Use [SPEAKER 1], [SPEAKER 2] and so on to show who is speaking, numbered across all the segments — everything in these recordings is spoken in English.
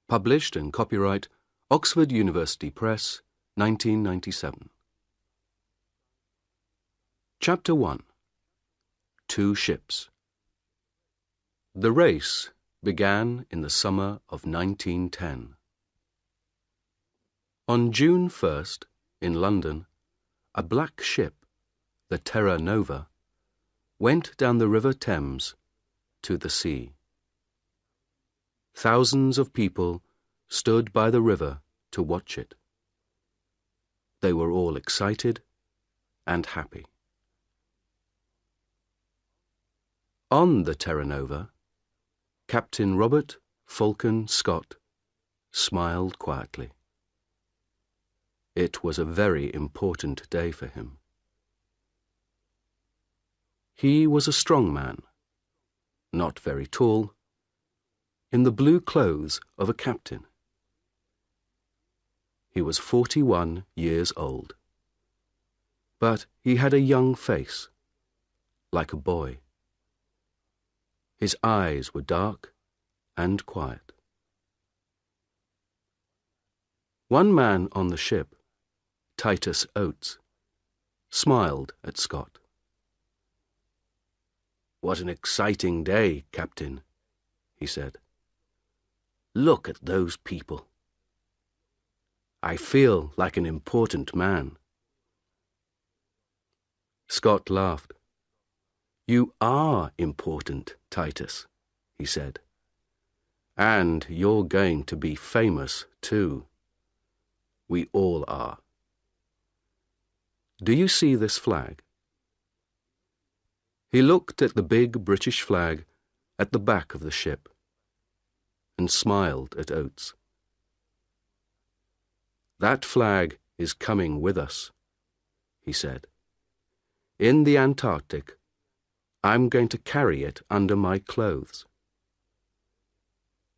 [SPEAKER 1] Published and copyright Oxford University Press, 1997. Chapter 1. Two Ships. The race began in the summer of 1910. On June 1st, in London, a black ship, the Terra Nova, went down the River Thames to the sea. Thousands of people stood by the river to watch it. They were all excited and happy. On the Terra Nova, Captain Robert Falcon Scott smiled quietly. It was a very important day for him. He was a strong man, not very tall, in the blue clothes of a captain. He was 41 years old, but he had a young face, like a boy. His eyes were dark and quiet. One man on the ship, Titus Oates, smiled at Scott. "What an exciting day, Captain," he said. "Look at those people. I feel like an important man." Scott laughed. "You are important, Titus," he said. "And you're going to be famous, too. We all are. Do you see this flag?" He looked at the big British flag at the back of the ship and smiled at Oates. "That flag is coming with us," he said. "In the Antarctic, I'm going to carry it under my clothes.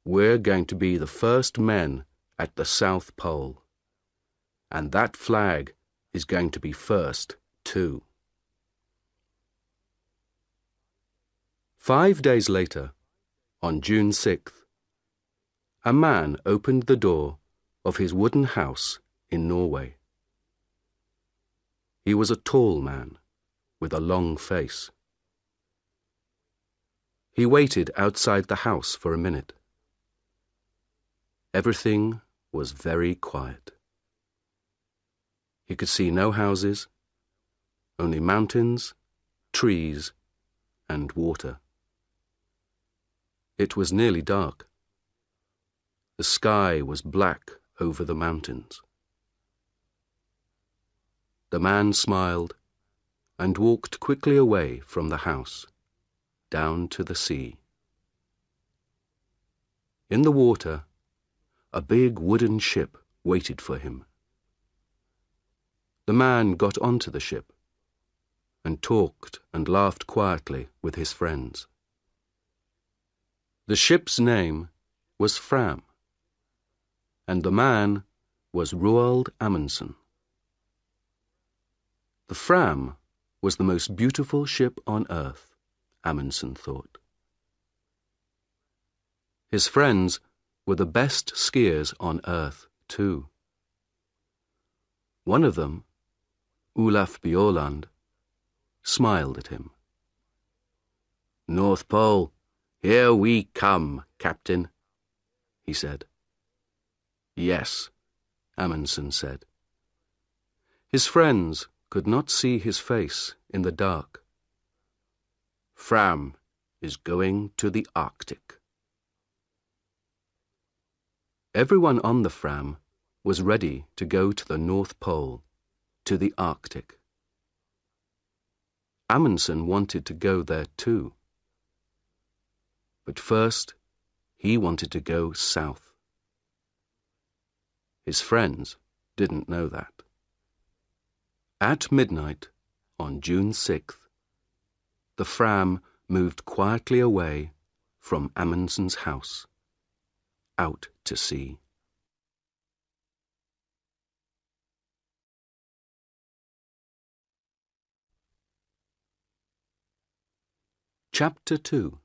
[SPEAKER 1] We're going to be the first men at the South Pole, and that flag is going to be first, too." 5 days later, on June 6th, a man opened the door of his wooden house in Norway. He was a tall man with a long face. He waited outside the house for a minute. Everything was very quiet. He could see no houses, only mountains, trees, and water. It was nearly dark. The sky was black over the mountains. The man smiled and walked quickly away from the house, down to the sea. In the water, a big wooden ship waited for him. The man got onto the ship and talked and laughed quietly with his friends. The ship's name was Fram, and the man was Roald Amundsen. The Fram was the most beautiful ship on earth, Amundsen thought. His friends were the best skiers on earth, too. One of them, Olaf Bjaaland, smiled at him. "North Pole, here we come, Captain," he said. "Yes," Amundsen said. His friends could not see his face in the dark. "Fram is going to the Arctic." Everyone on the Fram was ready to go to the North Pole, to the Arctic. Amundsen wanted to go there too. But first, he wanted to go south. His friends didn't know that. At midnight, on June 6th, the Fram moved quietly away from Amundsen's house, out to sea. Chapter 2.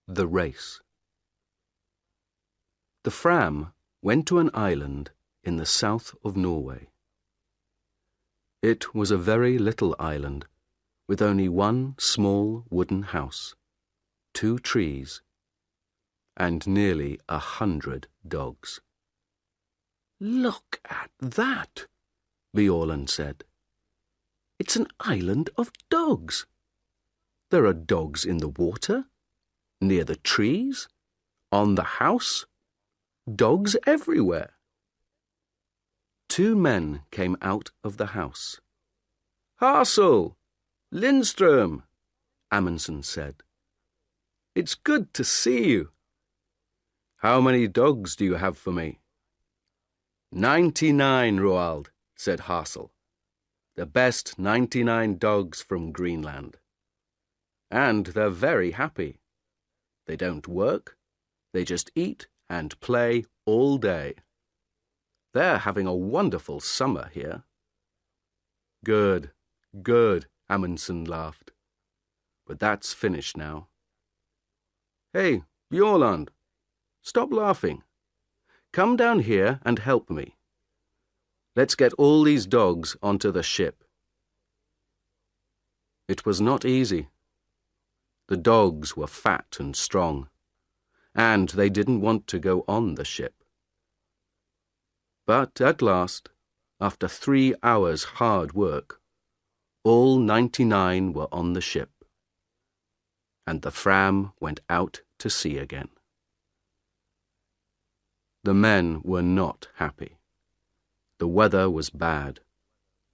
[SPEAKER 1] The Race. The Fram went to an island in the south of Norway. It was a very little island, with only one small wooden house, 2 trees, and nearly 100 dogs. "Look at that," Bjaaland said. "It's an island of dogs. There are dogs in the water, near the trees, on the house, dogs everywhere." 2 men came out of the house. "Hassel! Lindström!" Amundsen said. "It's good to see you. How many dogs do you have for me?" 99, Roald," said Hassel. "The best 99 dogs from Greenland. And they're very happy. They don't work, they just eat and play all day. They're having a wonderful summer here." "Good, good," Amundsen laughed. "But that's finished now. Hey, Bjaaland, stop laughing. Come down here and help me. Let's get all these dogs onto the ship." It was not easy. The dogs were fat and strong, and they didn't want to go on the ship. But at last, after 3 hours' hard work, all 99 were on the ship, and the Fram went out to sea again. The men were not happy. The weather was bad,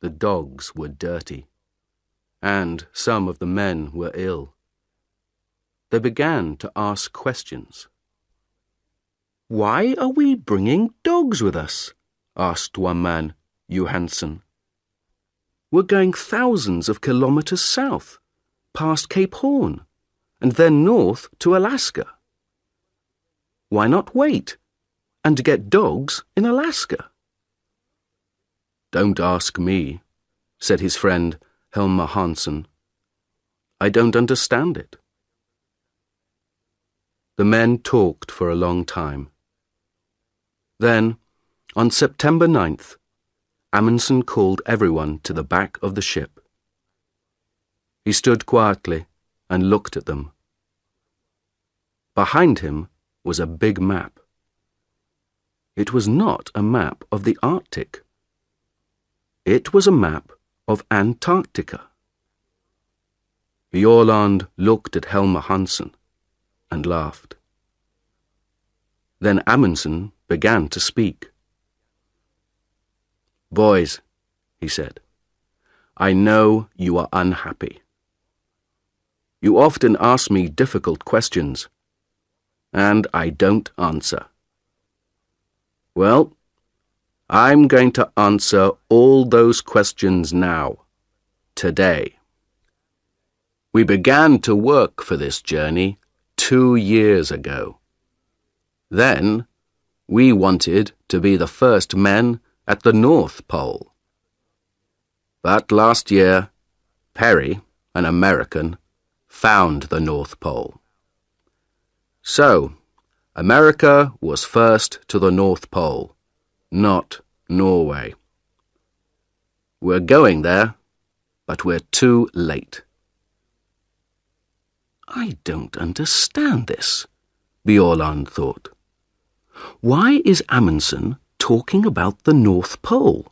[SPEAKER 1] the dogs were dirty, and some of the men were ill. They began to ask questions. "Why are we bringing dogs with us?" asked one man, Johansson. "We're going thousands of kilometers south, past Cape Horn, and then north to Alaska. Why not wait and get dogs in Alaska?" "Don't ask me," said his friend Helmer Hansson. "I don't understand it." The men talked for a long time. Then, on September 9th, Amundsen called everyone to the back of the ship. He stood quietly and looked at them. Behind him was a big map. It was not a map of the Arctic. It was a map of Antarctica. Bjaaland looked at Helmer Hansson and laughed. Then Amundsen began to speak. "Boys," he said, "I know you are unhappy. You often ask me difficult questions, and I don't answer. Well, I'm going to answer all those questions now, today. We began to work for this journey 2 years ago. Then, we wanted to be the first men at the North Pole. But last year, Perry, an American, found the North Pole. So, America was first to the North Pole, not Norway. We're going there, but we're too late." "I don't understand this," Bjaaland thought. "Why is Amundsen talking about the North Pole,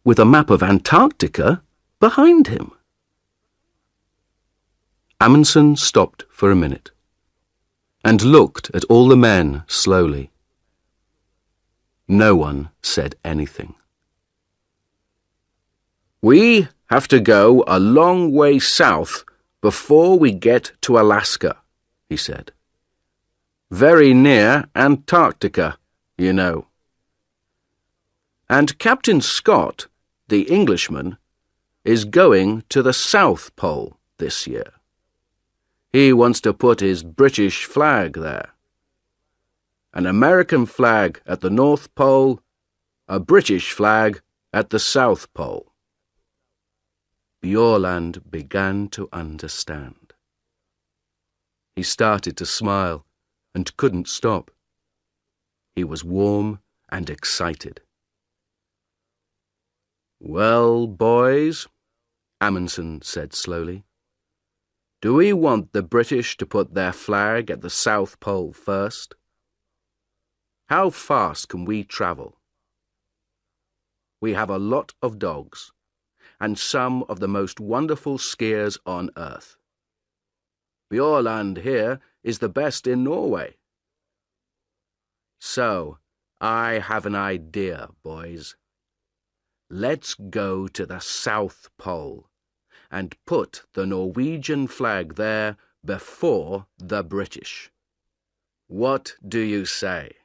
[SPEAKER 1] with a map of Antarctica behind him?" Amundsen stopped for a minute, and looked at all the men slowly. No one said anything. "We have to go a long way south before we get to Alaska," he said. "Very near Antarctica, you know. And Captain Scott, the Englishman, is going to the South Pole this year. He wants to put his British flag there. An American flag at the North Pole, a British flag at the South Pole." Bjaaland began to understand. He started to smile and couldn't stop. He was warm and excited. "Well, boys," Amundsen said slowly, "do we want the British to put their flag at the South Pole first? How fast can we travel? We have a lot of dogs, and some of the most wonderful skiers on earth. Bjorland here is the best in Norway. So, I have an idea, boys. Let's go to the South Pole and put the Norwegian flag there before the British. What do you say?"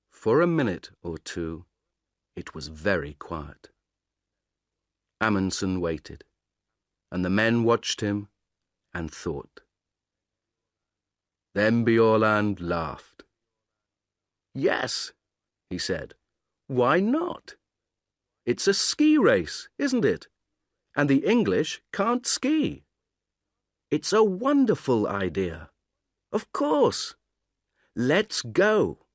[SPEAKER 1] For a minute or two, it was very quiet. Amundsen waited, and the men watched him and thought. Then Bjorland laughed. "Yes," he said. "Why not? It's a ski race, isn't it? And the English can't ski. It's a wonderful idea. Of course. Let's go."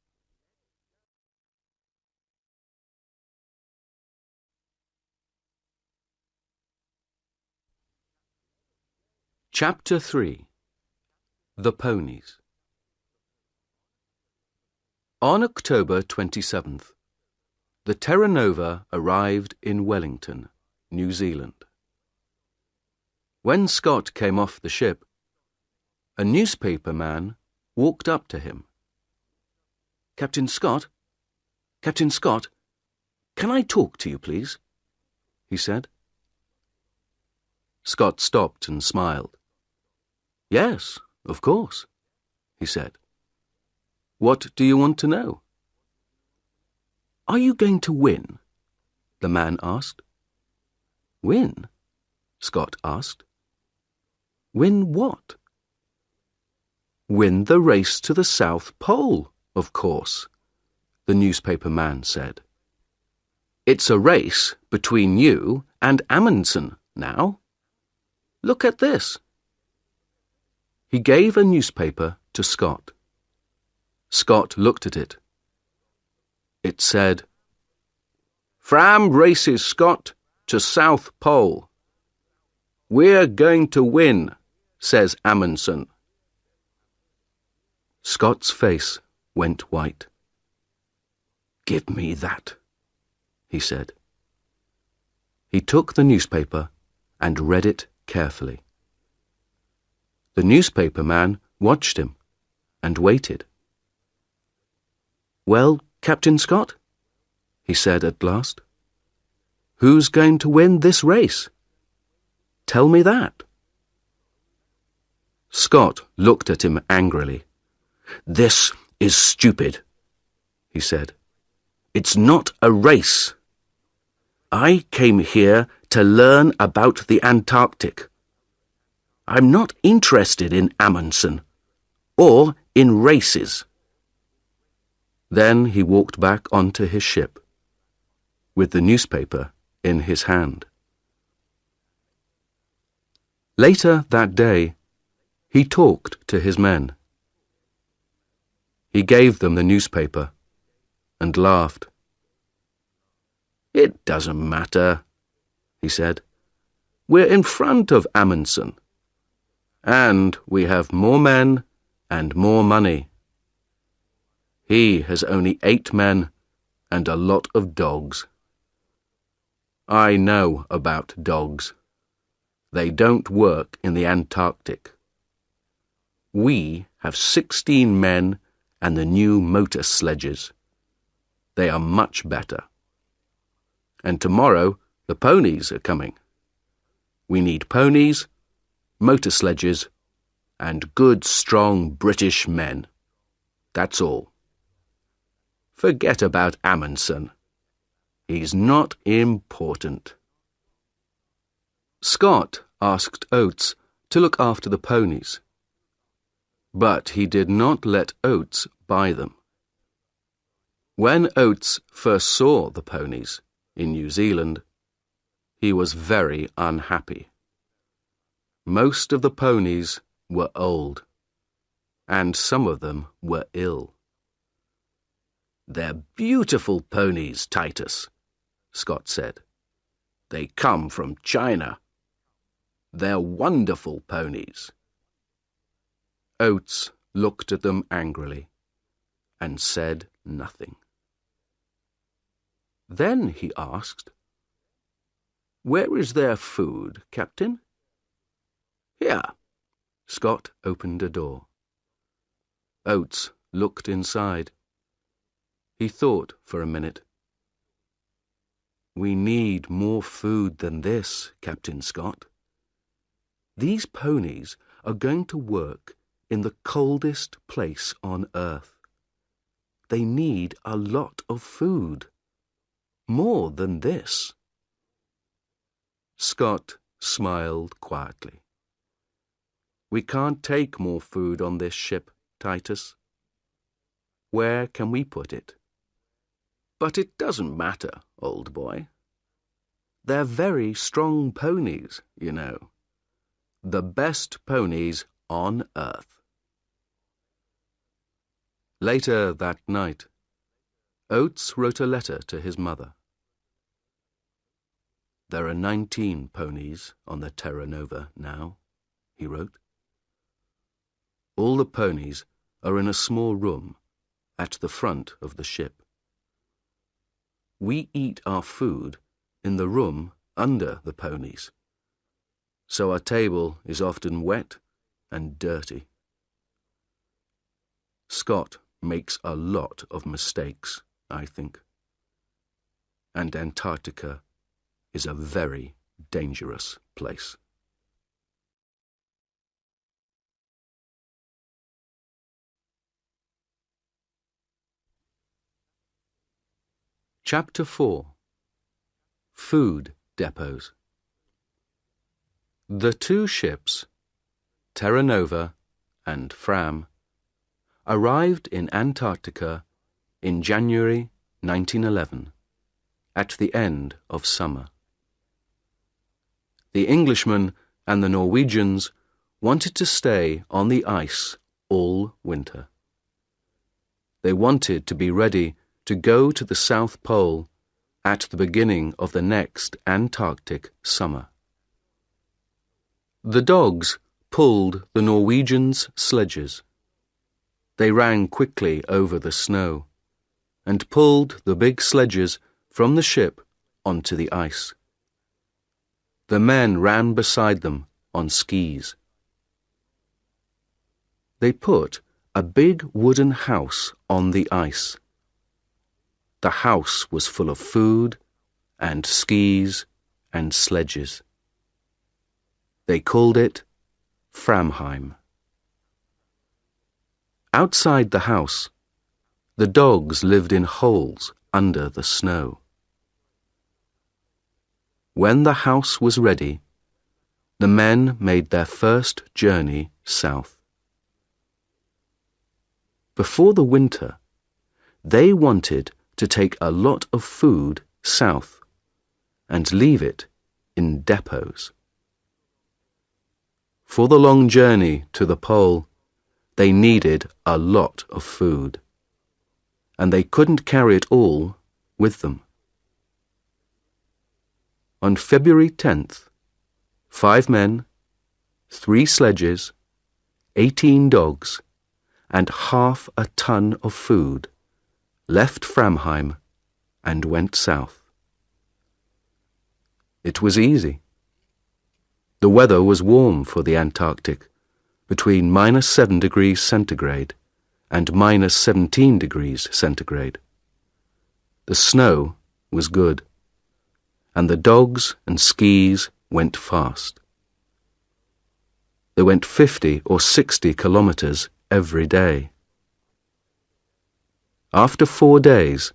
[SPEAKER 1] Chapter 3. The Ponies. On October 27th, the Terra Nova arrived in Wellington, New Zealand. When Scott came off the ship, a newspaper man walked up to him. Captain Scott, can I talk to you, please?" he said. Scott stopped and smiled. "Yes, of course," he said. "What do you want to know?" "Are you going to win?" the man asked. "Win?" Scott asked. "Win what?" "Win the race to the South Pole, of course," the newspaper man said. "It's a race between you and Amundsen now. Look at this." He gave a newspaper to Scott. Scott looked at it. It said, "Fram races Scott to South Pole. We're going to win, says Amundsen." Scott's face went white. "Give me that," he said. He took the newspaper and read it carefully. The newspaper man watched him and waited. "Well, Captain Scott," he said at last, "who's going to win this race? Tell me that." Scott looked at him angrily. "This is stupid," he said. "It's not a race. I came here to learn about the Antarctic. I'm not interested in Amundsen or in races." Then he walked back onto his ship, with the newspaper in his hand. Later that day, he talked to his men. He gave them the newspaper and laughed. "It doesn't matter," he said. "We're in front of Amundsen, and we have more men and more money. He has only 8 men and a lot of dogs. I know about dogs. They don't work in the Antarctic. We have 16 men and the new motor sledges. They are much better. And tomorrow the ponies are coming. We need ponies, motor sledges, and good, strong British men. That's all. Forget about Amundsen. He's not important." Scott asked Oates to look after the ponies, but he did not let Oates buy them. When Oates first saw the ponies in New Zealand, he was very unhappy. Most of the ponies were old, and some of them were ill. "They're beautiful ponies, Titus," Scott said. "They come from China. They're wonderful ponies." Oates looked at them angrily and said nothing. Then he asked, "Where is their food, Captain?" "Here." Scott opened a door. Oates looked inside. He thought for a minute. "We need more food than this, Captain Scott. These ponies are going to work in the coldest place on earth. They need a lot of food. More than this." Scott smiled quietly. "We can't take more food on this ship, Titus. Where can we put it?" "But it doesn't matter, old boy. They're very strong ponies, you know. The best ponies on earth." Later that night, Oates wrote a letter to his mother. "There are 19 ponies on the Terra Nova now," he wrote. "All the ponies are in a small room at the front of the ship. We eat our food in the room under the ponies, so our table is often wet and dirty. Scott makes a lot of mistakes, I think. And Antarctica is a very dangerous place." Chapter 4. Food Depots. The two ships, Terra Nova and Fram, arrived in Antarctica in January 1911, at the end of summer. The Englishmen and the Norwegians wanted to stay on the ice all winter. They wanted to be ready to go to the South Pole at the beginning of the next Antarctic summer. The dogs pulled the Norwegians' sledges. They ran quickly over the snow and pulled the big sledges from the ship onto the ice. The men ran beside them on skis. They put a big wooden house on the ice. The house was full of food and skis and sledges. They called it Framheim. Outside the house, the dogs lived in holes under the snow. When the house was ready, the men made their first journey south. Before the winter, they wanted to take a lot of food south and leave it in depots. For the long journey to the pole, they needed a lot of food, and they couldn't carry it all with them. On February 10th, 5 men, 3 sledges, 18 dogs, and half a ton of food left Framheim and went south. It was easy. The weather was warm for the Antarctic, between -7 degrees centigrade and -17 degrees centigrade. The snow was good, and the dogs and skis went fast. They went 50 or 60 kilometers every day. After 4 days,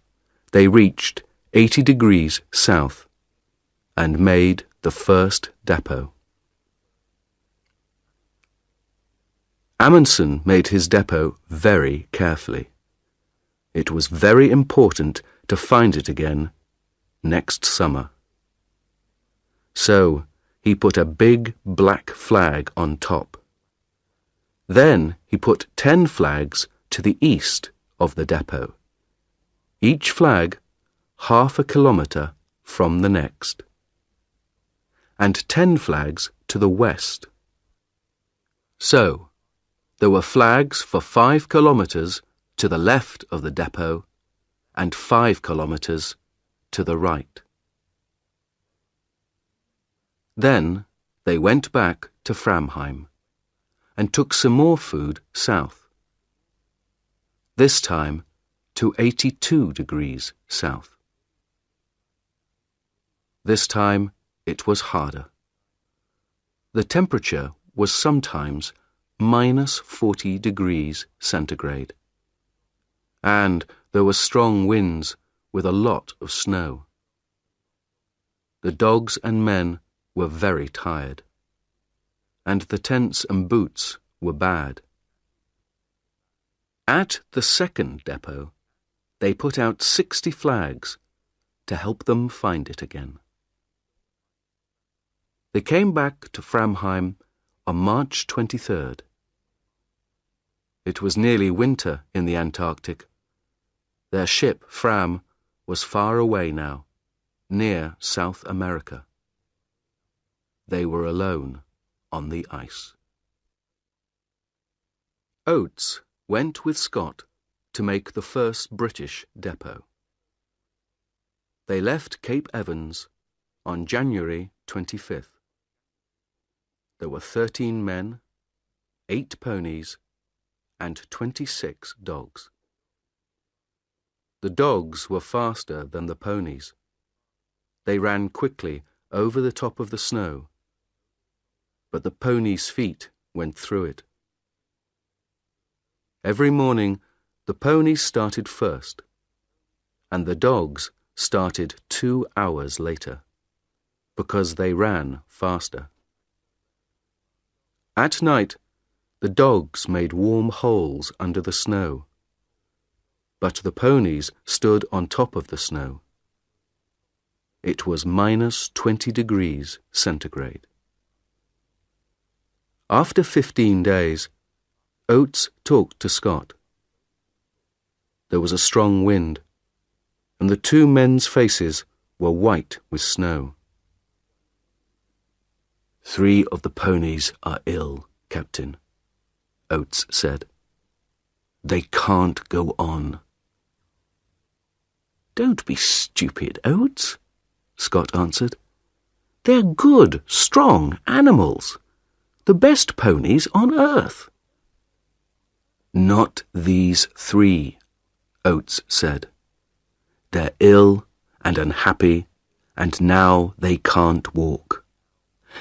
[SPEAKER 1] they reached 80 degrees south and made the first depot. Amundsen made his depot very carefully. It was very important to find it again next summer. So he put a big black flag on top. Then he put 10 flags to the east of the depot, each flag half a kilometre from the next, and 10 flags to the west. So, there were flags for 5 kilometres to the left of the depot and 5 kilometres to the right. Then they went back to Framheim and took some more food south, this time to 82 degrees south. This time it was harder. The temperature was sometimes minus 40 degrees centigrade, and there were strong winds with a lot of snow. The dogs and men were very tired, and the tents and boots were bad. At the second depot, they put out 60 flags to help them find it again. They came back to Framheim on March 23rd. It was nearly winter in the Antarctic. Their ship, Fram, was far away now, near South America. They were alone on the ice. Oates went with Scott to make the first British depot. They left Cape Evans on January 25th. There were 13 men, 8 ponies, and 26 dogs. The dogs were faster than the ponies. They ran quickly over the top of the snow, but the ponies' feet went through it. Every morning, the ponies started first, and the dogs started 2 hours later, because they ran faster. At night, the dogs made warm holes under the snow, but the ponies stood on top of the snow. It was minus 20 degrees centigrade. After 15 days, Oates talked to Scott. There was a strong wind, and the 2 men's faces were white with snow. 3 of the ponies are ill, Captain, Oates said. They can't go on. Don't be stupid, Oates, Scott answered. They're good, strong animals, the best ponies on earth. Not these 3, Oates said. They're ill and unhappy, and now they can't walk.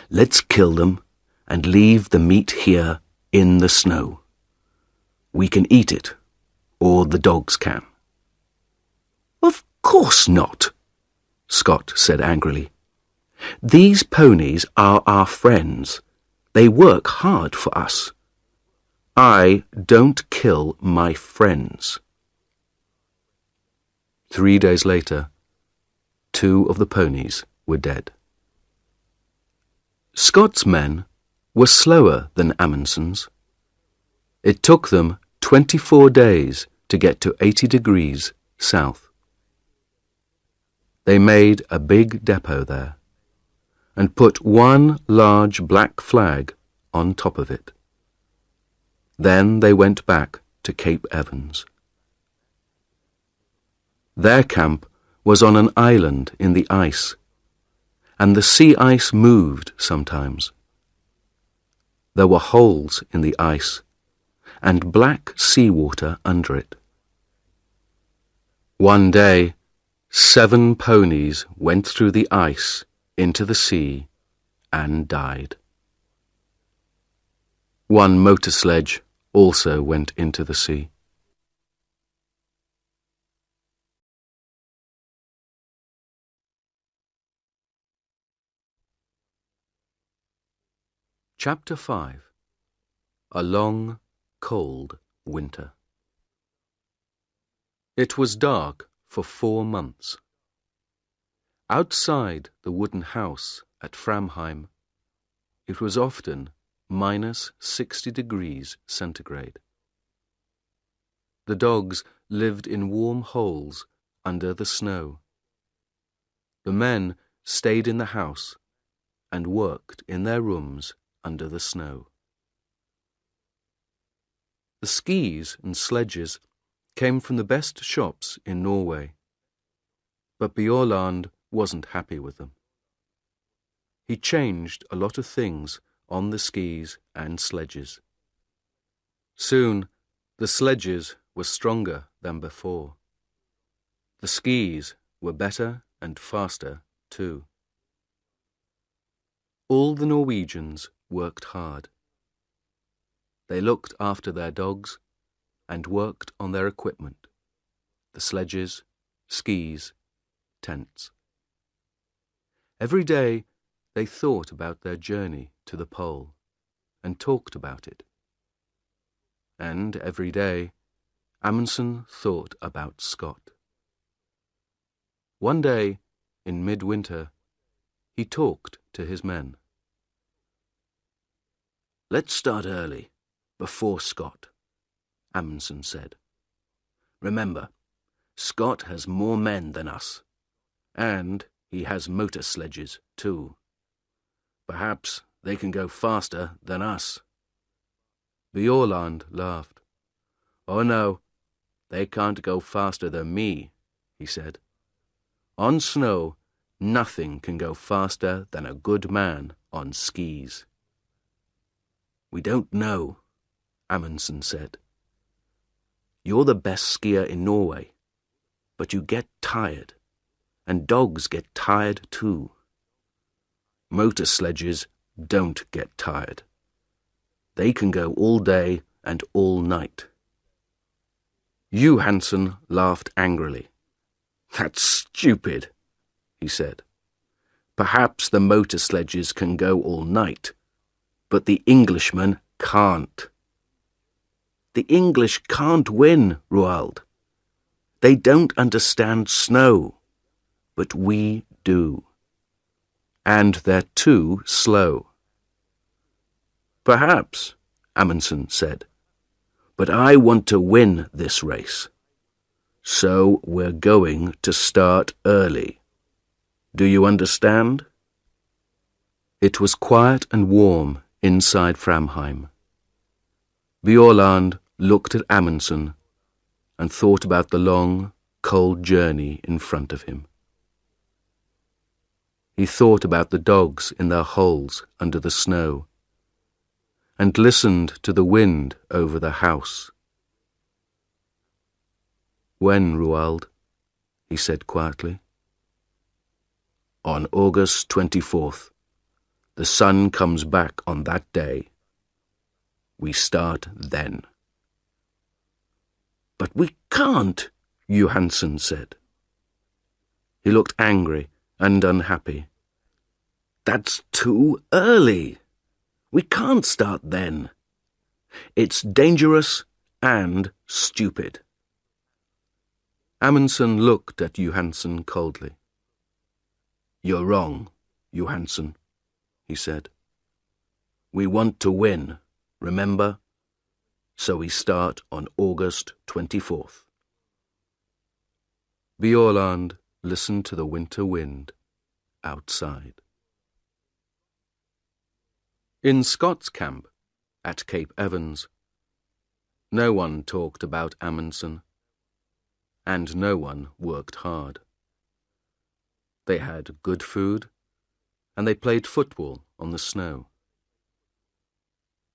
[SPEAKER 1] Let's kill them and leave the meat here in the snow. We can eat it, or the dogs can. Of course not, Scott said angrily. These ponies are our friends. They work hard for us. I don't kill my friends. 3 days later, 2 of the ponies were dead. Scott's men were slower than Amundsen's. It took them 24 days to get to 80 degrees south. They made a big depot there and put 1 large black flag on top of it. Then they went back to Cape Evans. Their camp was on an island in the ice, and the sea ice moved sometimes. There were holes in the ice and black seawater under it. One day, 7 ponies went through the ice into the sea and died. 1 motor sledge also went into the sea. Chapter 5. A long, cold winter. It was dark for 4 months. Outside the wooden house at Framheim, it was often minus 60 degrees centigrade. The dogs lived in warm holes under the snow. The men stayed in the house and worked in their rooms under the snow. The skis and sledges came from the best shops in Norway, but Bjaaland wasn't happy with them. He changed a lot of things on the skis and sledges. Soon, the sledges were stronger than before. The skis were better and faster too. All the Norwegians worked hard. They looked after their dogs and worked on their equipment, the sledges, skis, tents. Every day they thought about their journey to the pole and talked about it. And every day Amundsen thought about Scott. One day, in midwinter, he talked to his men. "Let's start early, before Scott," Amundsen said. "Remember, Scott has more men than us, and he has motor sledges too. Perhaps they can go faster than us." Bjaaland laughed. "Oh no, they can't go faster than me," he said. "On snow, nothing can go faster than a good man on skis." "We don't know," Amundsen said. "You're the best skier in Norway, but you get tired, and dogs get tired too. Motor sledges don't get tired. They can go all day and all night." Johansen laughed angrily. "That's stupid," he said. "Perhaps the motor sledges can go all night, but the Englishmen can't." "The English can't win, Roald. They don't understand snow, but we do. And they're too slow." "Perhaps," Amundsen said, "but I want to win this race. So we're going to start early. Do you understand?" It was quiet and warm inside Framheim. Bjaaland looked at Amundsen and thought about the long, cold journey in front of him. He thought about the dogs in their holes under the snow and listened to the wind over the house. "When, Roald?" he said quietly. "On August 24th. The sun comes back on that day. We start then." "But we can't," Johansen said. He looked angry and unhappy. "That's too early. We can't start then. It's dangerous and stupid." Amundsen looked at Johansen coldly. "You're wrong, Johansen," he said. "We want to win, remember? So we start on August 24th. Bjaaland listened to the winter wind outside. In Scott's camp at Cape Evans, no one talked about Amundsen, and no one worked hard. They had good food, and they played football on the snow.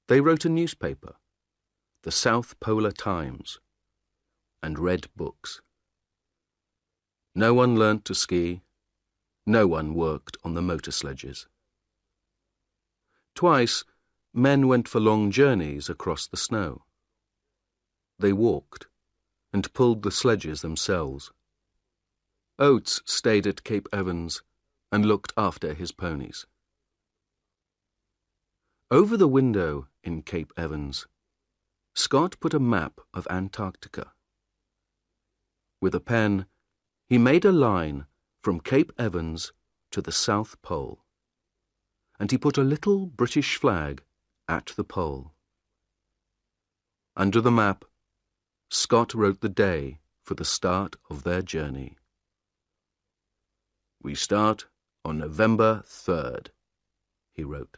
[SPEAKER 1] They wrote a newspaper, the South Polar Times, and read books. No one learnt to ski, no one worked on the motor sledges. Twice, men went for long journeys across the snow. They walked and pulled the sledges themselves. Oates stayed at Cape Evans and looked after his ponies. Over the window in Cape Evans, Scott put a map of Antarctica. With a pen, he made a line from Cape Evans to the South Pole, and he put a little British flag at the pole. Under the map, Scott wrote the day for the start of their journey. "We start on November 3rd, he wrote.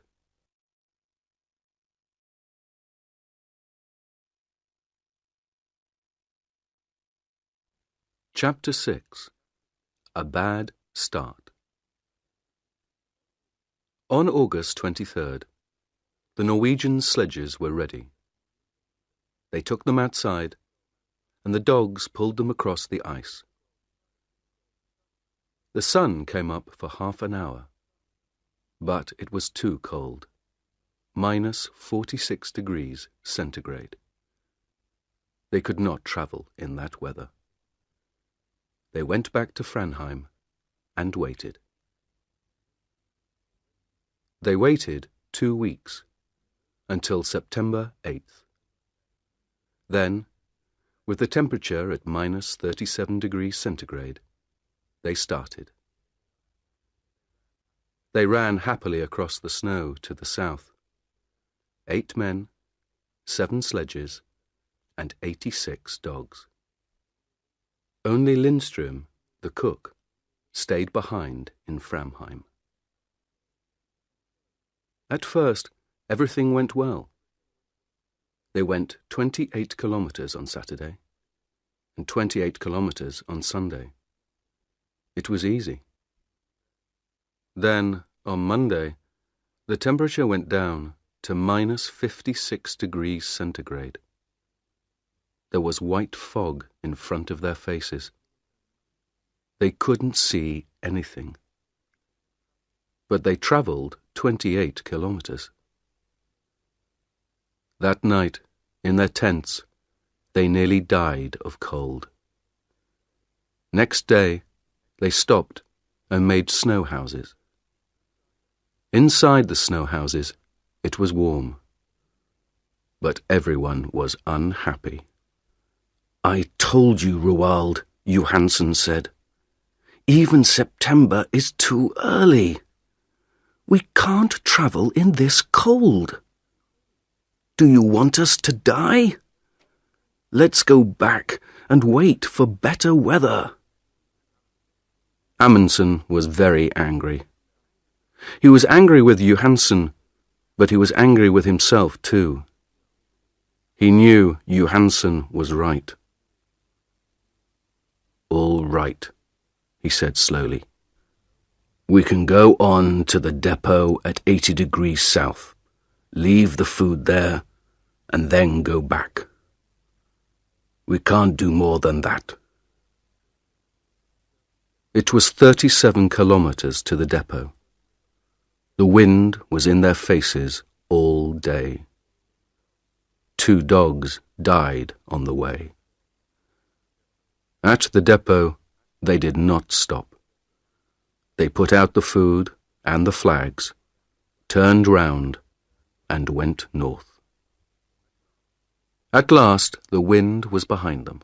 [SPEAKER 1] Chapter 6. A Bad Start. On August 23rd, the Norwegian sledges were ready. They took them outside, and the dogs pulled them across the ice. The sun came up for half an hour, but it was too cold, -46 degrees centigrade. They could not travel in that weather. They went back to Framheim and waited. They waited 2 weeks, until September 8th. Then, with the temperature at -37 degrees centigrade, they started. They ran happily across the snow to the south. 8 men, 7 sledges, and 86 dogs. Only Lindström, the cook, stayed behind in Framheim. At first, everything went well. They went 28 kilometers on Saturday and 28 kilometers on Sunday. It was easy. Then, on Monday, the temperature went down to -56 degrees centigrade. There was white fog in front of their faces. They couldn't see anything. But they travelled 28 kilometers. That night, in their tents, they nearly died of cold. Next day, they stopped and made snow houses. Inside the snow houses, it was warm. But everyone was unhappy. "I told you, Roald," Johansen said. "Even September is too early. We can't travel in this cold. Do you want us to die? Let's go back and wait for better weather." Amundsen was very angry. He was angry with Johansen, but he was angry with himself too. He knew Johansen was right. "All right," he said slowly. "We can go on to the depot at 80 degrees south, leave the food there, and then go back. We can't do more than that." It was 37 kilometers to the depot. The wind was in their faces all day. 2 dogs died on the way. At the depot, they did not stop. They put out the food and the flags, turned round, and went north. At last, the wind was behind them.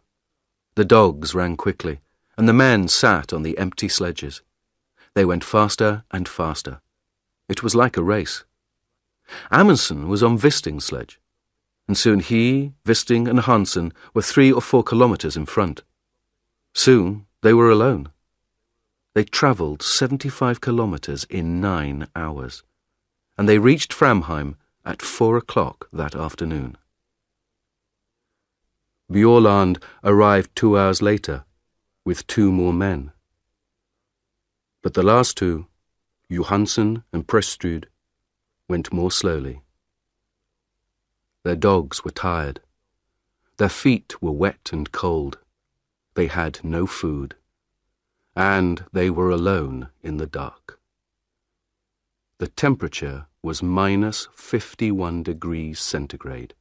[SPEAKER 1] The dogs ran quickly, and the men sat on the empty sledges. They went faster and faster. It was like a race. Amundsen was on Wisting's sledge, and soon he, Wisting, and Hansen were 3 or 4 kilometers in front. Soon they were alone. They travelled 75 kilometers in 9 hours, and they reached Framheim at 4 o'clock that afternoon. Bjaaland arrived 2 hours later, with 2 more men. But the last 2, Johansen and Prestrud, went more slowly. Their dogs were tired. Their feet were wet and cold. They had no food, and they were alone in the dark. The temperature was -51 degrees centigrade.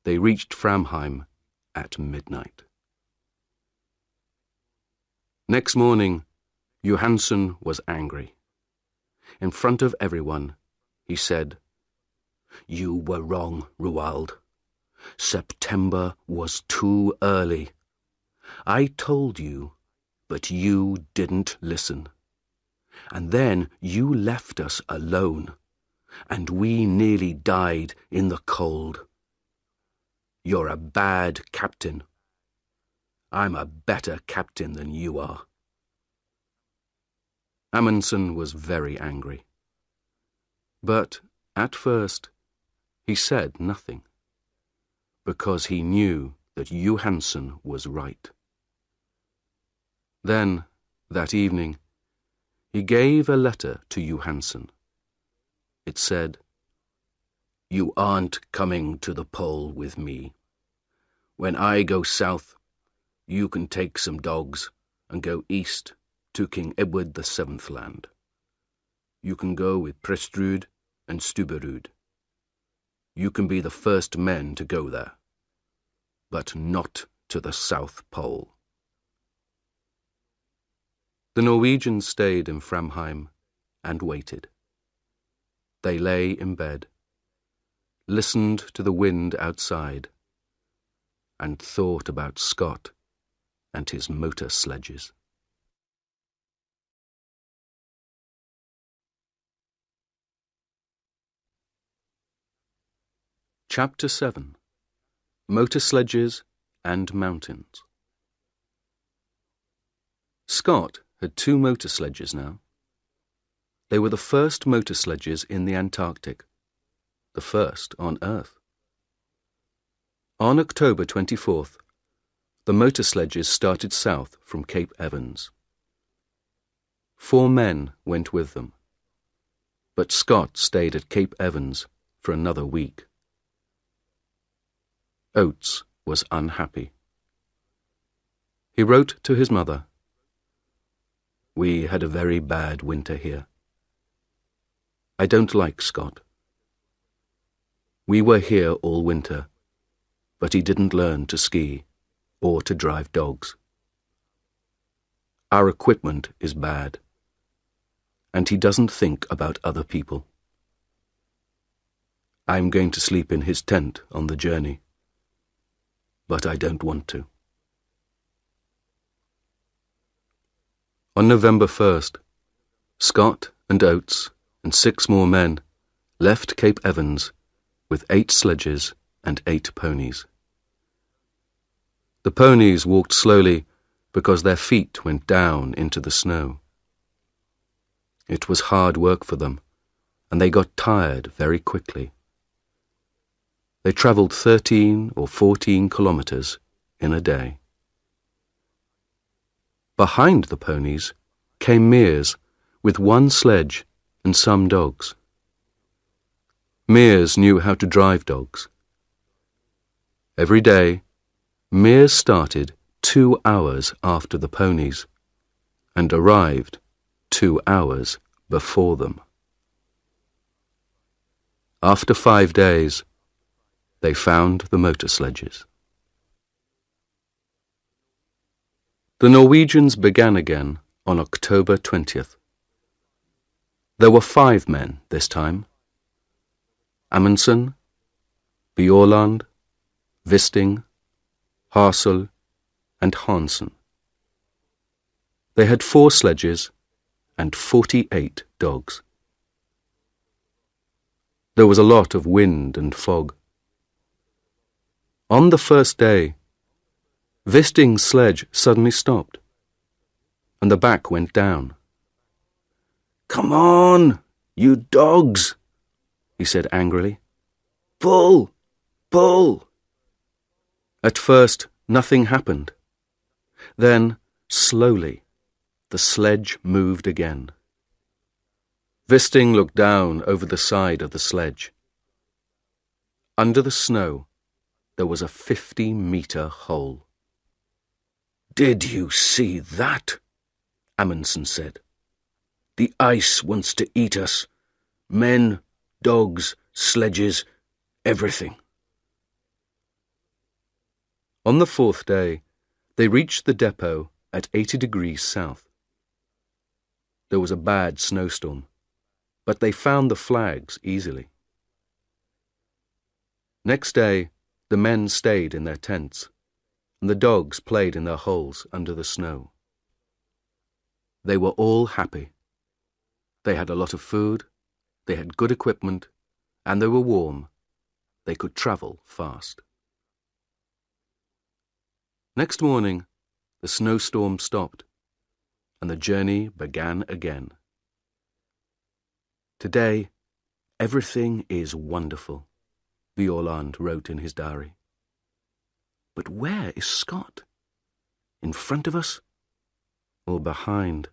[SPEAKER 1] They reached Framheim at midnight. Next morning, Johansen was angry. In front of everyone, he said, "You were wrong, Roald. September was too early. I told you, but you didn't listen. And then you left us alone, and we nearly died in the cold. You're a bad captain." I'm a better captain than you are." Amundsen was very angry. But, at first, he said nothing, because he knew that Johansen was right. Then, that evening, he gave a letter to Johansen. It said, "You aren't coming to the pole with me. When I go south, you can take some dogs and go east to King Edward VII land. You can go with Prestrud and Stubberud. You can be the first men to go there, but not to the South Pole." The Norwegians stayed in Framheim and waited. They lay in bed, listened to the wind outside, and thought about Scott and his motor sledges. Chapter 7. Motor Sledges and Mountains. Scott had 2 motor sledges now. They were the first motor sledges in the Antarctic, the first on Earth. On October 24th, the motor sledges started south from Cape Evans. 4 men went with them, but Scott stayed at Cape Evans for another week. Oates was unhappy. He wrote to his mother, "We had a very bad winter here. I don't like Scott. We were here all winter, but he didn't learn to ski or to drive dogs. Our equipment is bad, and he doesn't think about other people. I'm going to sleep in his tent on the journey, but I don't want to." On November 1st, Scott and Oates and 6 more men left Cape Evans with 8 sledges and 8 ponies. The ponies walked slowly because their feet went down into the snow. It was hard work for them, and they got tired very quickly. They travelled 13 or 14 kilometres in a day. Behind the ponies came Mears with 1 sledge and some dogs. Mears knew how to drive dogs. Every day, Mears started 2 hours after the ponies and arrived 2 hours before them. After 5 days, they found the motor sledges. The Norwegians began again on October 20th. There were 5 men this time: Amundsen, Bjaaland, Wisting, Harsel, and Hansen. They had 4 sledges and 48 dogs. There was a lot of wind and fog. On the first day, Wisting's sledge suddenly stopped, and the back went down. "Come on, you dogs," he said angrily. "Pull, pull." At first, nothing happened. Then, slowly, the sledge moved again. Wisting looked down over the side of the sledge. Under the snow, there was a 50-metre hole. "Did you see that?" Amundsen said. "The ice wants to eat us. Men, dogs, sledges, everything." On the 4th day, they reached the depot at 80 degrees south. There was a bad snowstorm, but they found the flags easily. Next day, the men stayed in their tents, and the dogs played in their holes under the snow. They were all happy. They had a lot of food, they had good equipment, and they were warm. They could travel fast. Next morning, the snowstorm stopped, and the journey began again. Today, everything is wonderful, Bjaaland wrote in his diary. But where is Scott? In front of us or behind?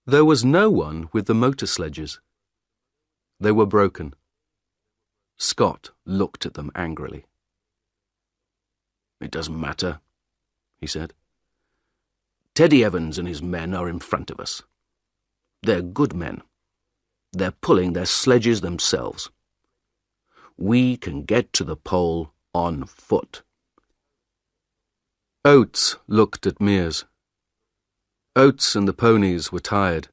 [SPEAKER 1] There was no one with the motor sledges. They were broken. Scott looked at them angrily. "It doesn't matter," he said. "Teddy Evans and his men are in front of us. They're good men. They're pulling their sledges themselves. We can get to the pole on foot." Oates looked at Mears. Oates and the ponies were tired,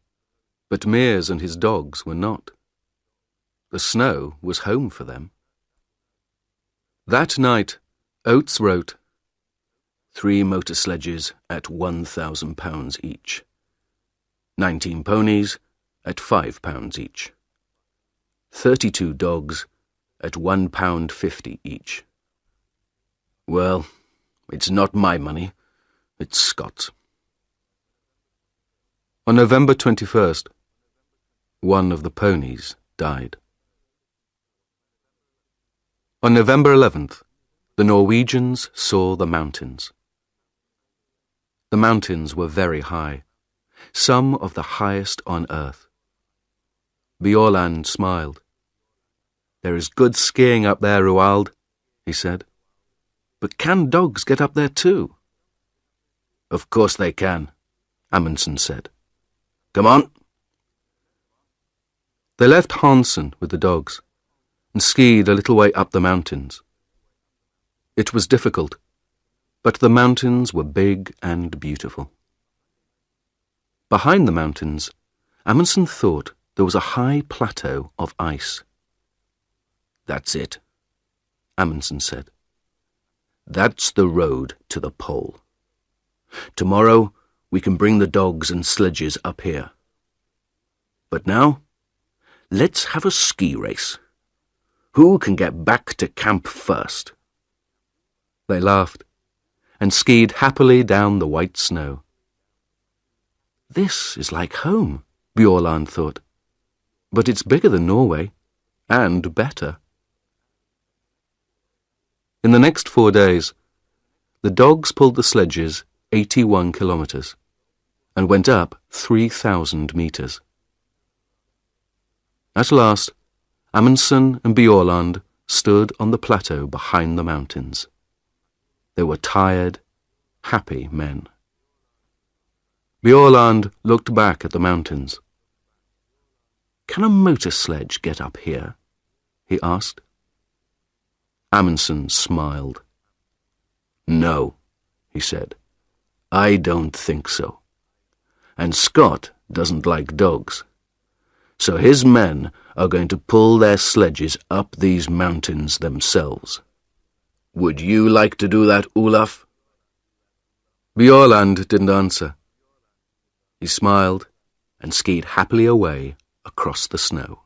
[SPEAKER 1] but Mears and his dogs were not. The snow was home for them. That night, Oates wrote, 3 motor sledges at £1,000 each. 19 ponies at £5 each. 32 dogs at £1.50 each. Well, it's not my money, it's Scott's. On November 21st, one of the ponies died. On November 11th, the Norwegians saw the mountains. The mountains were very high, some of the highest on earth. Bjaaland smiled. "There is good skiing up there, Roald," he said. "But can dogs get up there too?" "Of course they can," Amundsen said. "Come on." They left Hansen with the dogs and skied a little way up the mountains. It was difficult, but the mountains were big and beautiful. Behind the mountains, Amundsen thought there was a high plateau of ice. "That's it," Amundsen said. "That's the road to the pole. Tomorrow we can bring the dogs and sledges up here. But now, let's have a ski race. Who can get back to camp first?" They laughed and skied happily down the white snow. "This is like home," Bjaaland thought. "But it's bigger than Norway, and better." In the next 4 days, the dogs pulled the sledges 81 kilometres and went up 3,000 metres. At last, Amundsen and Bjaaland stood on the plateau behind the mountains. They were tired, happy men. Bjaaland looked back at the mountains. "Can a motor sledge get up here?" he asked. Amundsen smiled. "No," he said. "I don't think so. And Scott doesn't like dogs. So his men are going to pull their sledges up these mountains themselves. Would you like to do that, Olaf?" Bjaaland didn't answer. He smiled and skied happily away across the snow.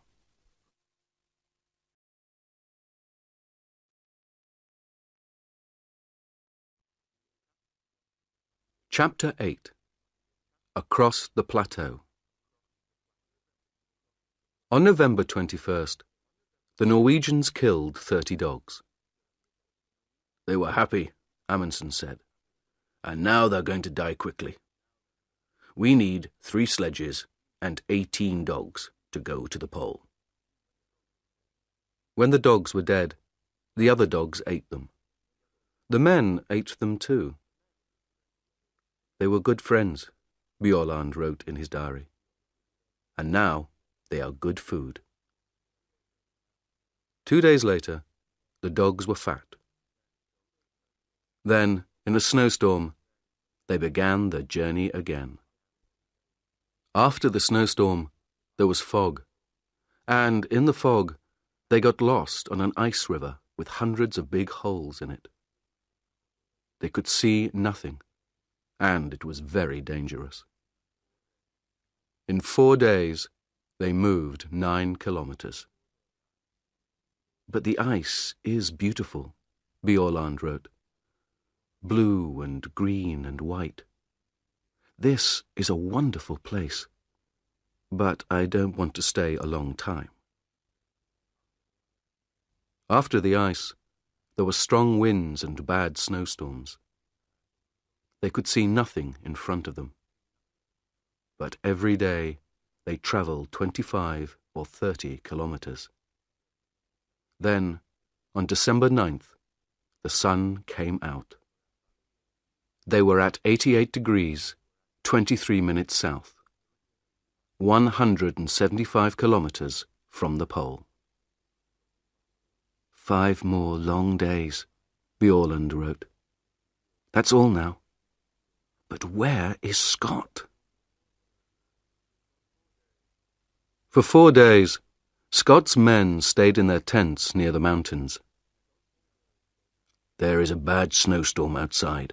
[SPEAKER 1] Chapter 8. Across the Plateau. On November 21st, the Norwegians killed 30 dogs. "They were happy," Amundsen said, "and now they're going to die quickly. We need 3 sledges and 18 dogs to go to the pole." When the dogs were dead, the other dogs ate them. The men ate them too. They were good friends, Bjaaland wrote in his diary. And now they are good food. 2 days later, the dogs were fat. Then, in a snowstorm, they began the journey again. After the snowstorm, there was fog, and in the fog, they got lost on an ice river with hundreds of big holes in it. They could see nothing, and it was very dangerous. In 4 days, they moved 9 kilometres. "But the ice is beautiful," Bjaaland wrote. blue and green and white. This is a wonderful place, but I don't want to stay a long time. After the ice, there were strong winds and bad snowstorms. They could see nothing in front of them. But every day they travelled 25 or 30 kilometres. Then, on December 9th, the sun came out. They were at 88 degrees, 23 minutes south, 175 kilometres from the pole. 5 more long days, Bjaaland wrote. That's all now. But where is Scott? For 4 days, Scott's men stayed in their tents near the mountains. There is a bad snowstorm outside,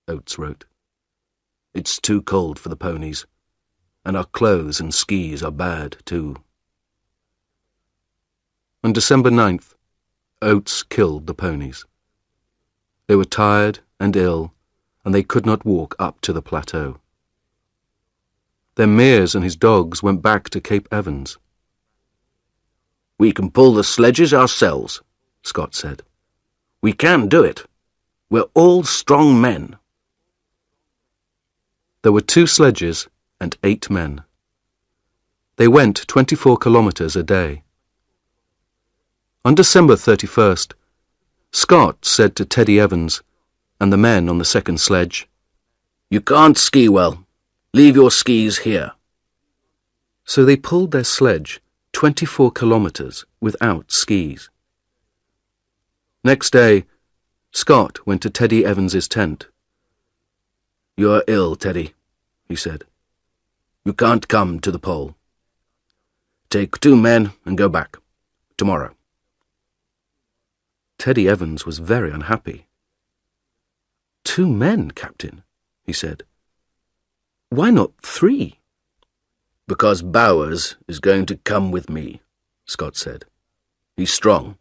[SPEAKER 1] Oates wrote. It's too cold for the ponies, and our clothes and skis are bad too. On December 9th, Oates killed the ponies. They were tired and ill, and they could not walk up to the plateau. Then Mears and his dogs went back to Cape Evans. We can pull the sledges ourselves, Scott said. We can do it. We're all strong men. There were 2 sledges and 8 men. They went 24 kilometres a day. On December 31st, Scott said to Teddy Evans and the men on the second sledge, You can't ski well. Leave your skis here. So they pulled their sledge 24 kilometres without skis. Next day, Scott went to Teddy Evans's tent. You're ill, Teddy, he said. You can't come to the pole. Take 2 men and go back. Tomorrow. Teddy Evans was very unhappy. 2 men, Captain, he said. Why not 3? Because Bowers is going to come with me, Scott said. He's strong.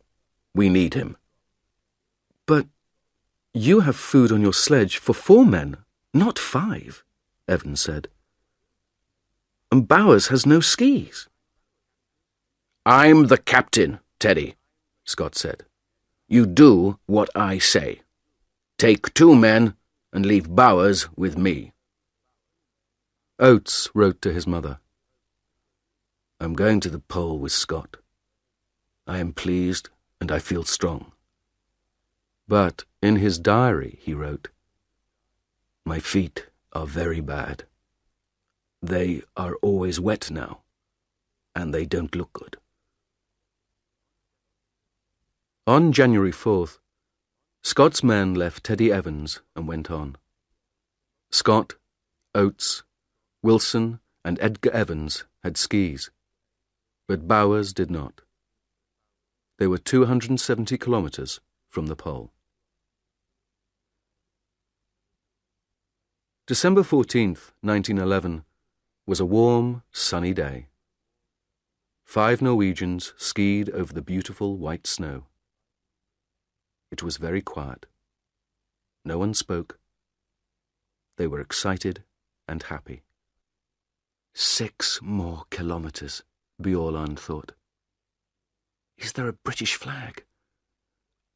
[SPEAKER 1] We need him. But you have food on your sledge for 4 men, not 5, Evans said. And Bowers has no skis. I'm the captain, Teddy, Scott said. You do what I say. Take 2 men and leave Bowers with me. Oates wrote to his mother. I'm going to the pole with Scott. I am pleased and I feel strong. But in his diary he wrote, My feet are very bad. They are always wet now, and they don't look good. On January 4th, Scott's men left Teddy Evans and went on. Scott, Oates, Wilson and Edgar Evans had skis, but Bowers did not. They were 270 kilometres from the pole. December 14th, 1911, was a warm, sunny day. 5 Norwegians skied over the beautiful white snow. It was very quiet. No one spoke. They were excited and happy. 6 more kilometres, Bjaaland thought. Is there a British flag?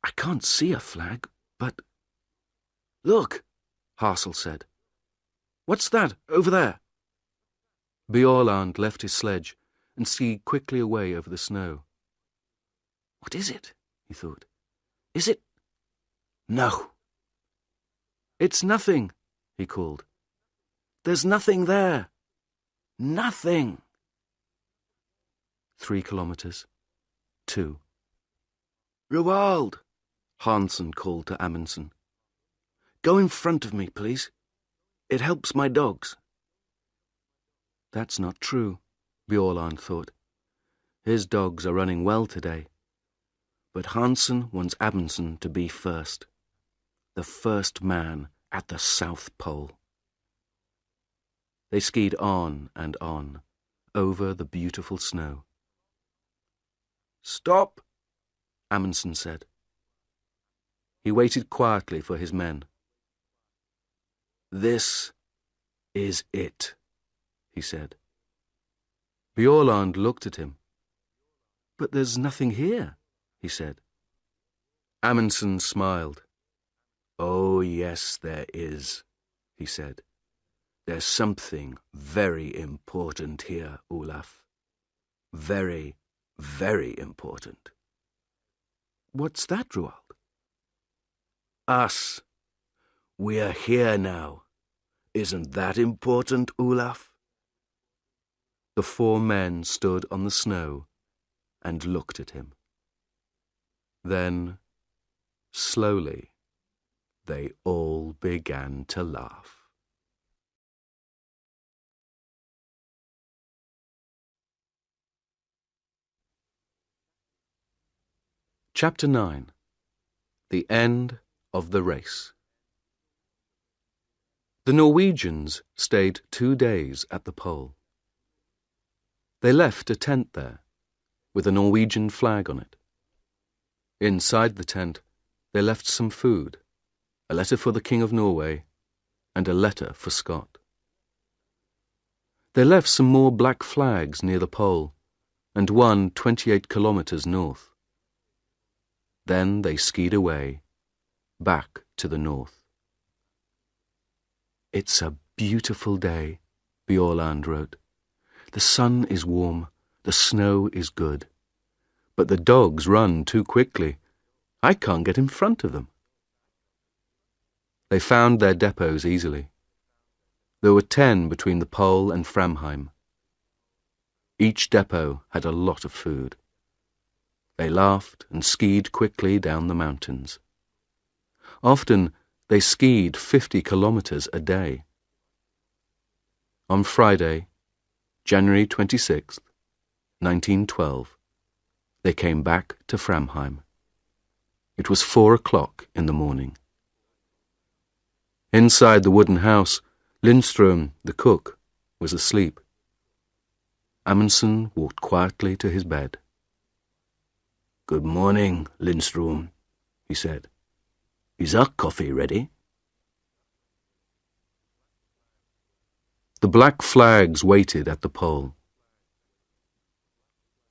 [SPEAKER 1] I can't see a flag, but... Look, Hassel said. What's that over there? Bjaaland left his sledge and skied quickly away over the snow. What is it? He thought. Is it... No. It's nothing, he called. There's nothing there. Nothing. 3 kilometres. 2. Roald, Hansen called to Amundsen. Go in front of me, please. It helps my dogs. That's not true, Bjaaland thought. His dogs are running well today. But Hansen wants Amundsen to be first. The first man at the South Pole. They skied on and on, over the beautiful snow. Stop, Amundsen said. He waited quietly for his men. This is it, he said. Bjorland looked at him. But there's nothing here, he said. Amundsen smiled. Oh, yes, there is, he said. There's something very important here, Olaf. Very, very important. What's that, Roald? Us. We're here now. Isn't that important, Olaf? The four men stood on the snow and looked at him. Then, slowly, they all began to laugh. Chapter 9. The End of the Race. The Norwegians stayed 2 days at the pole. They left a tent there, with a Norwegian flag on it. Inside the tent, they left some food, a letter for the King of Norway, and a letter for Scott. They left some more black flags near the pole, and one 28 kilometers north. Then they skied away, back to the north. It's a beautiful day, Bjorland wrote. The sun is warm, the snow is good. But the dogs run too quickly. I can't get in front of them. They found their depots easily. There were 10 between the pole and Framheim. Each depot had a lot of food. They laughed and skied quickly down the mountains. Often they skied 50 kilometers a day. On Friday, January 26th, 1912, they came back to Framheim. It was 4 o'clock in the morning. Inside the wooden house, Lindström, the cook, was asleep. Amundsen walked quietly to his bed. "Good morning, Lindström," he said. "Is our coffee ready?" The black flags waited at the pole.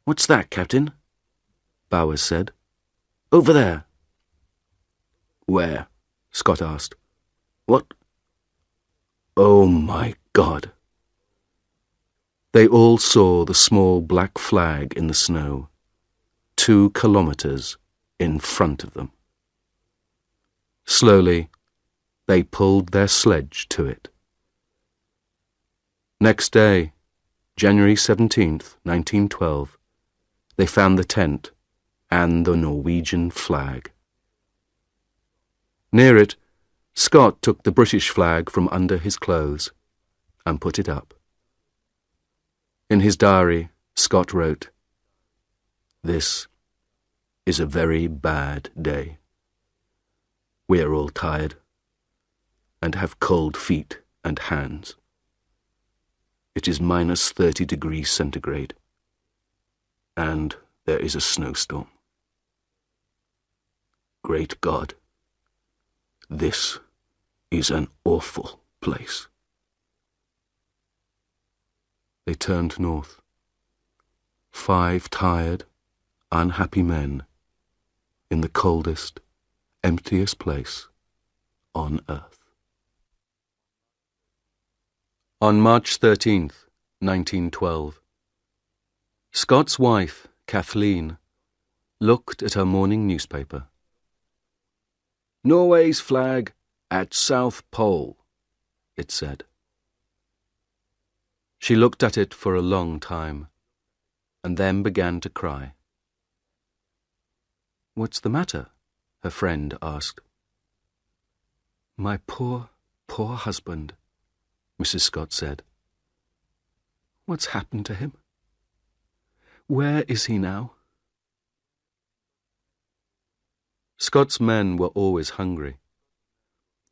[SPEAKER 1] "What's that, Captain?" Bowers said. "Over there." "Where?" Scott asked. "What? Oh, my God." They all saw the small black flag in the snow, 2 kilometers in front of them. Slowly, they pulled their sledge to it. Next day, January 17th, 1912, they found the tent and the Norwegian flag. Near it, Scott took the British flag from under his clothes and put it up. In his diary, Scott wrote, "This is a very bad day. We are all tired and have cold feet and hands. It is minus 30 degrees centigrade, and there is a snowstorm. Great God, this is an awful place." They turned north. 5 tired, unhappy men in the coldest, emptiest place on earth. On March 13th, 1912, Scott's wife, Kathleen, looked at her morning newspaper. "Norway's flag at South Pole," it said. She looked at it for a long time, and then began to cry. "What's the matter?" her friend asked. "My poor, poor husband," Mrs. Scott said. "What's happened to him? Where is he now?" Scott's men were always hungry.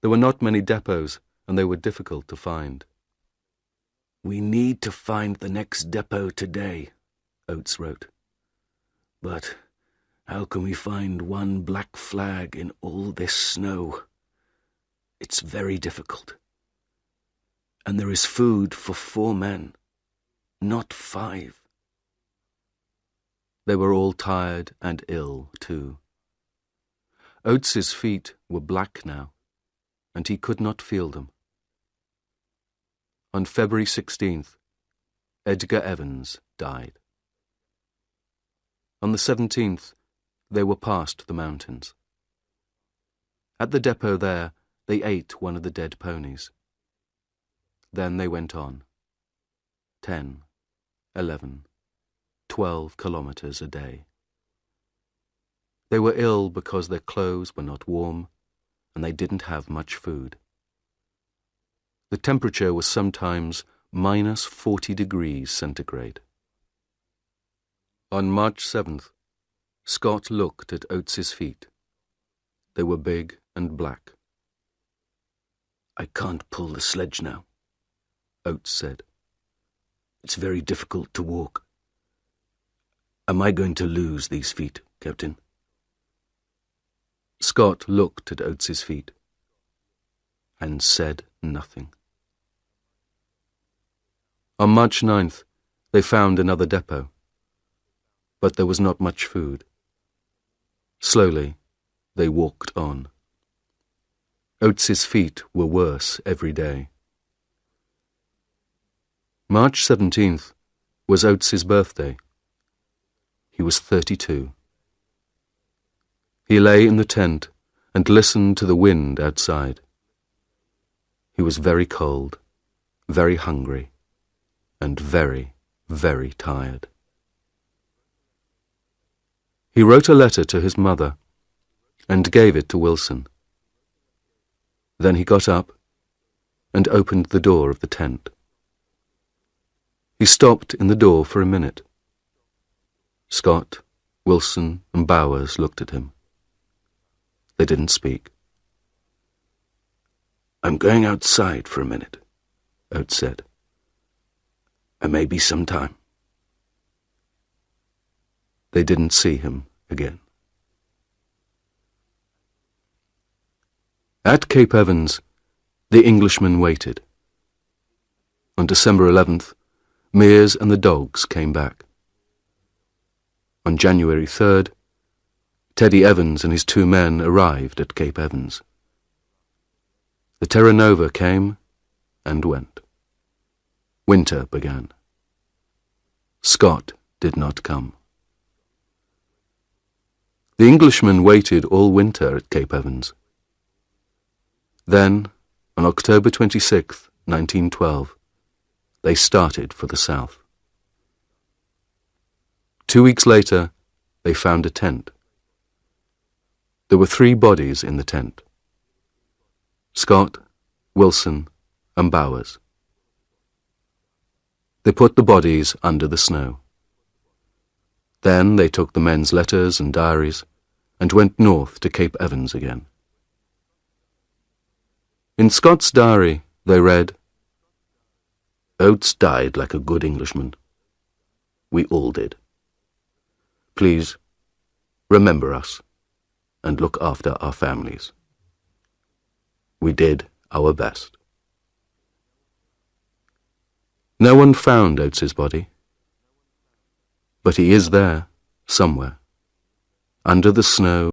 [SPEAKER 1] There were not many depots, and they were difficult to find. "We need to find the next depot today," Oates wrote. "But how can we find one black flag in all this snow? It's very difficult. And there is food for 4 men, not 5. They were all tired and ill, too. Oates's feet were black now, and he could not feel them. On February 16th, Edgar Evans died. On the 17th, they were past the mountains. At the depot there, they ate one of the dead ponies. Then they went on. 10, 11, 12 kilometers a day. They were ill because their clothes were not warm, and they didn't have much food. The temperature was sometimes minus 40 degrees centigrade. On March 7th, Scott looked at Oates's feet. They were big and black. "I can't pull the sledge now," Oates said. "It's very difficult to walk. Am I going to lose these feet, Captain?" Scott looked at Oates's feet and said nothing. On March 9th, they found another depot, but there was not much food. Slowly, they walked on. Oates's feet were worse every day. March 17th was Oates's birthday. He was 32. He lay in the tent and listened to the wind outside. He was very cold, very hungry, and very, very tired. He wrote a letter to his mother and gave it to Wilson. Then he got up and opened the door of the tent. He stopped in the door for a minute. Scott, Wilson, and Bowers looked at him. They didn't speak. "I'm going outside for a minute," Oates said. "I may be some time." They didn't see him again. At Cape Evans, the Englishmen waited. On December 11th, Mears and the dogs came back. On January 3rd, Teddy Evans and his 2 men arrived at Cape Evans. The Terra Nova came and went. Winter began. Scott did not come. The Englishmen waited all winter at Cape Evans. Then, on October 26, 1912, they started for the south. 2 weeks later, they found a tent. There were 3 bodies in the tent: Scott, Wilson, and Bowers. They put the bodies under the snow. Then they took the men's letters and diaries and went north to Cape Evans again. In Scott's diary, they read, "Oates died like a good Englishman. We all did. Please, remember us and look after our families. We did our best." No one found Oates's body, but he is there, somewhere, under the snow